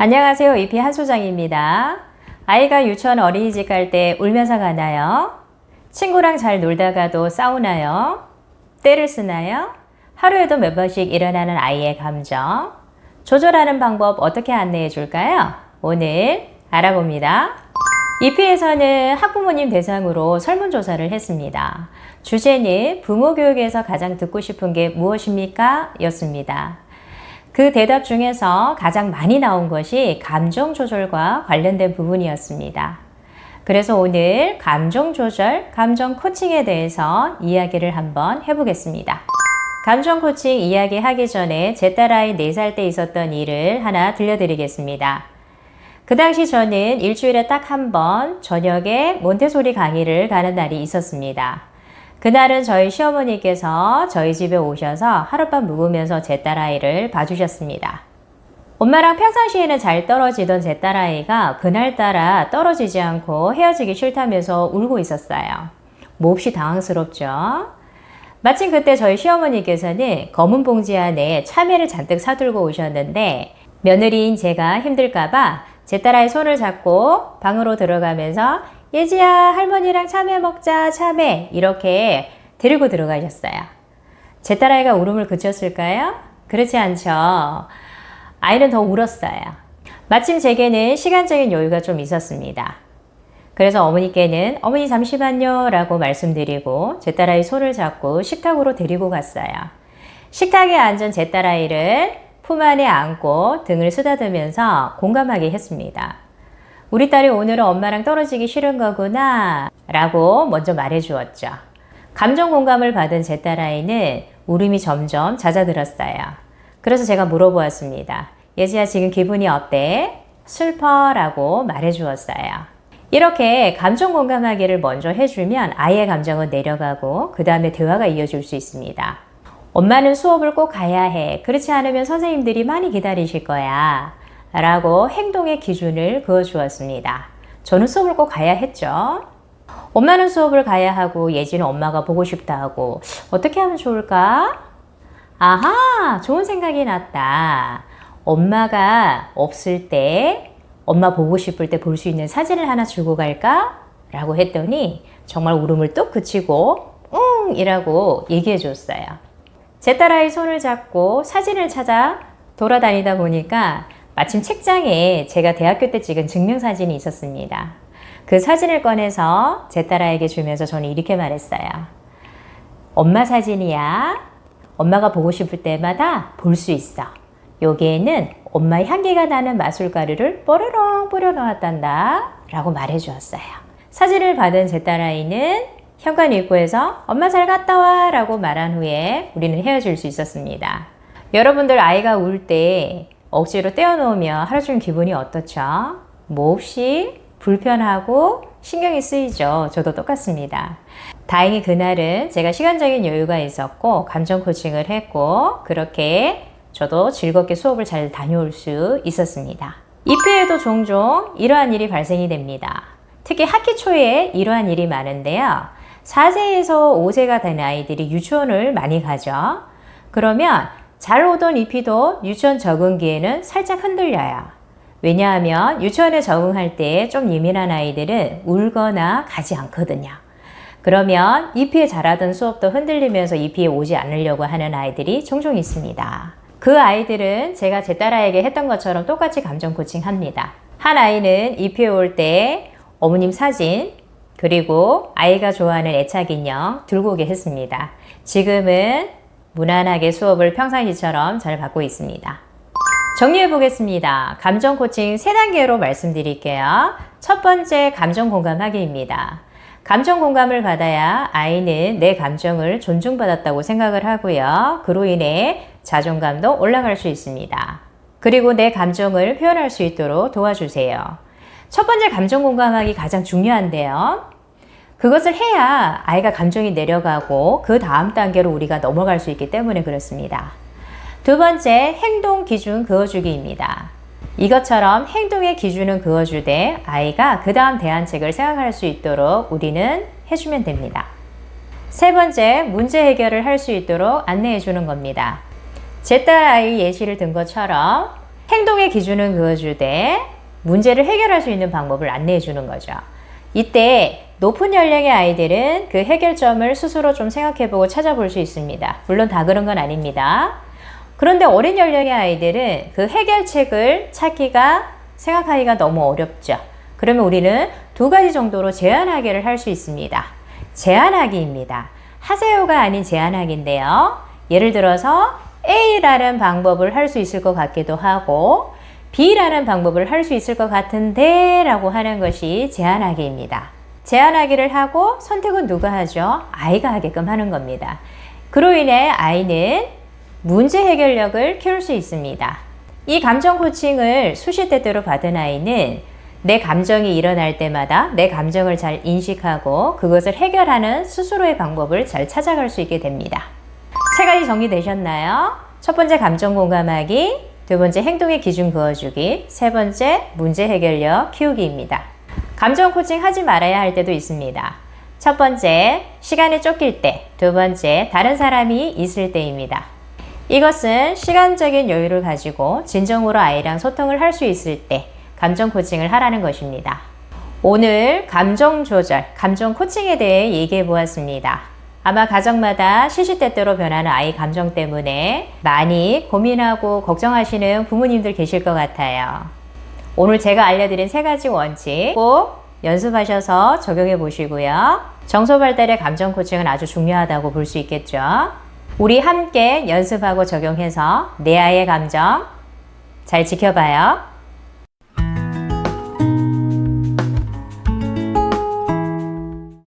안녕하세요. EP 한소장입니다. 아이가 유치원 어린이집 갈 때 울면서 가나요? 친구랑 잘 놀다가도 싸우나요? 떼를 쓰나요? 하루에도 몇 번씩 일어나는 아이의 감정. 조절하는 방법 어떻게 안내해 줄까요? 오늘 알아봅니다. EP에서는 학부모님 대상으로 설문조사를 했습니다. 주제는 부모 교육에서 가장 듣고 싶은 게 무엇입니까? 였습니다. 그 대답 중에서 가장 많이 나온 것이 감정 조절과 관련된 부분이었습니다. 그래서 오늘 감정 조절, 감정 코칭에 대해서 이야기를 한번 해보겠습니다. 감정 코칭 이야기하기 전에 제 딸아이 4살 때 있었던 일을 하나 들려드리겠습니다. 그 당시 저는 일주일에 딱 한 번 저녁에 몬테소리 강의를 가는 날이 있었습니다. 그날은 저희 시어머니께서 저희 집에 오셔서 하룻밤 묵으면서 제 딸아이를 봐주셨습니다. 엄마랑 평상시에는 잘 떨어지던 제 딸아이가 그날따라 떨어지지 않고 헤어지기 싫다면서 울고 있었어요. 몹시 당황스럽죠? 마침 그때 저희 시어머니께서는 검은 봉지 안에 참외를 잔뜩 사들고 오셨는데 며느리인 제가 힘들까봐 제 딸아이 손을 잡고 방으로 들어가면서 예지야, 할머니랑 참외 먹자, 참외 이렇게 데리고 들어가셨어요. 제 딸아이가 울음을 그쳤을까요? 그렇지 않죠. 아이는 더 울었어요. 마침 제게는 시간적인 여유가 좀 있었습니다. 그래서 어머니께는 어머니 잠시만요 라고 말씀드리고 제 딸아이 손을 잡고 식탁으로 데리고 갔어요. 식탁에 앉은 제 딸아이를 품 안에 안고 등을 쓰다듬으면서 공감하게 했습니다. 우리 딸이 오늘은 엄마랑 떨어지기 싫은 거구나 라고 먼저 말해 주었죠. 감정 공감을 받은 제 딸아이는 울음이 점점 잦아들었어요. 그래서 제가 물어보았습니다. 예지야, 지금 기분이 어때? 슬퍼 라고 말해 주었어요. 이렇게 감정 공감하기를 먼저 해주면 아이의 감정은 내려가고 그 다음에 대화가 이어질 수 있습니다. 엄마는 수업을 꼭 가야 해. 그렇지 않으면 선생님들이 많이 기다리실 거야. 라고 행동의 기준을 그어주었습니다. 저는 수업을 꼭 가야 했죠. 엄마는 수업을 가야 하고 예지는 엄마가 보고 싶다 하고 어떻게 하면 좋을까? 아하, 좋은 생각이 났다. 엄마가 없을 때 엄마 보고 싶을 때 볼 수 있는 사진을 하나 주고 갈까? 라고 했더니 정말 울음을 뚝 그치고 이라고 얘기해 줬어요. 제 딸아이 손을 잡고 사진을 찾아 돌아다니다 보니까 마침 책장에 제가 대학교 때 찍은 증명사진이 있었습니다. 그 사진을 꺼내서 제 딸아이에게 주면서 저는 이렇게 말했어요. 엄마 사진이야. 엄마가 보고 싶을 때마다 볼 수 있어. 여기에는 엄마의 향기가 나는 마술가루를 뽀로롱 뿌려놓았단다 라고 말해 주었어요. 사진을 받은 제 딸아이는 현관 입구에서 엄마 잘 갔다 와 라고 말한 후에 우리는 헤어질 수 있었습니다. 여러분들 아이가 울 때 억지로 떼어놓으면 하루 종일 기분이 어떻죠? 몹시 불편하고 신경이 쓰이죠. 저도 똑같습니다. 다행히 그날은 제가 시간적인 여유가 있었고 감정 코칭을 했고 그렇게 저도 즐겁게 수업을 잘 다녀올 수 있었습니다. EP에도 종종 이러한 일이 발생이 됩니다. 특히 학기 초에 이러한 일이 많은데요. 4세에서 5세가 된 아이들이 유치원을 많이 가죠. 그러면 잘 오던 EP도 유치원 적응기에는 살짝 흔들려요. 왜냐하면 유치원에 적응할 때 좀 예민한 아이들은 울거나 가지 않거든요. 그러면 EP에 잘하던 수업도 흔들리면서 EP에 오지 않으려고 하는 아이들이 종종 있습니다. 그 아이들은 제가 제 딸아이에게 했던 것처럼 똑같이 감정 코칭합니다. 한 아이는 EP에 올 때 어머님 사진 그리고 아이가 좋아하는 애착 인형 들고 오게 했습니다. 지금은 무난하게 수업을 평상시처럼 잘 받고 있습니다. 정리해 보겠습니다. 감정 코칭 3단계로 말씀드릴게요. 첫 번째 감정 공감하기입니다. 감정 공감을 받아야 아이는 내 감정을 존중받았다고 생각을 하고요. 그로 인해 자존감도 올라갈 수 있습니다. 그리고 내 감정을 표현할 수 있도록 도와주세요. 첫 번째 감정 공감하기 가장 중요한데요. 그것을 해야 아이가 감정이 내려가고 그 다음 단계로 우리가 넘어갈 수 있기 때문에 그렇습니다. 두 번째, 행동 기준 그어주기입니다. 이것처럼 행동의 기준은 그어주되 아이가 그 다음 대안책을 생각할 수 있도록 우리는 해주면 됩니다. 세 번째, 문제 해결을 할 수 있도록 안내해 주는 겁니다. 제 딸 아이 예시를 든 것처럼 행동의 기준은 그어주되 문제를 해결할 수 있는 방법을 안내해 주는 거죠. 이때 높은 연령의 아이들은 그 해결점을 스스로 좀 생각해보고 찾아볼 수 있습니다. 물론 다 그런 건 아닙니다. 그런데 어린 연령의 아이들은 그 해결책을 찾기가, 생각하기가 너무 어렵죠. 그러면 우리는 두 가지 정도로 제안하기를 할 수 있습니다. 제안하기입니다. 하세요가 아닌 제안하기인데요. 예를 들어서 A라는 방법을 할 수 있을 것 같기도 하고 B라는 방법을 할 수 있을 것 같은데 라고 하는 것이 제안하기입니다. 제안하기를 하고 선택은 누가 하죠? 아이가 하게끔 하는 겁니다. 그로 인해 아이는 문제 해결력을 키울 수 있습니다. 이 감정 코칭을 수시때때로 받은 아이는 내 감정이 일어날 때마다 내 감정을 잘 인식하고 그것을 해결하는 스스로의 방법을 잘 찾아갈 수 있게 됩니다. 세 가지 정리되셨나요? 첫 번째 감정 공감하기, 두 번째 행동의 기준 그어주기, 세 번째 문제 해결력 키우기입니다. 감정 코칭 하지 말아야 할 때도 있습니다. 첫 번째, 시간에 쫓길 때, 두 번째, 다른 사람이 있을 때입니다. 이것은 시간적인 여유를 가지고 진정으로 아이랑 소통을 할 수 있을 때 감정 코칭을 하라는 것입니다. 오늘 감정 조절, 감정 코칭에 대해 얘기해 보았습니다. 아마 가정마다 시시때때로 변하는 아이 감정 때문에 많이 고민하고 걱정하시는 부모님들 계실 것 같아요. 오늘 제가 알려드린 세 가지 원칙 꼭 연습하셔서 적용해 보시고요. 정서 발달의 감정 코칭은 아주 중요하다고 볼 수 있겠죠. 우리 함께 연습하고 적용해서 내 아이의 감정 잘 지켜봐요.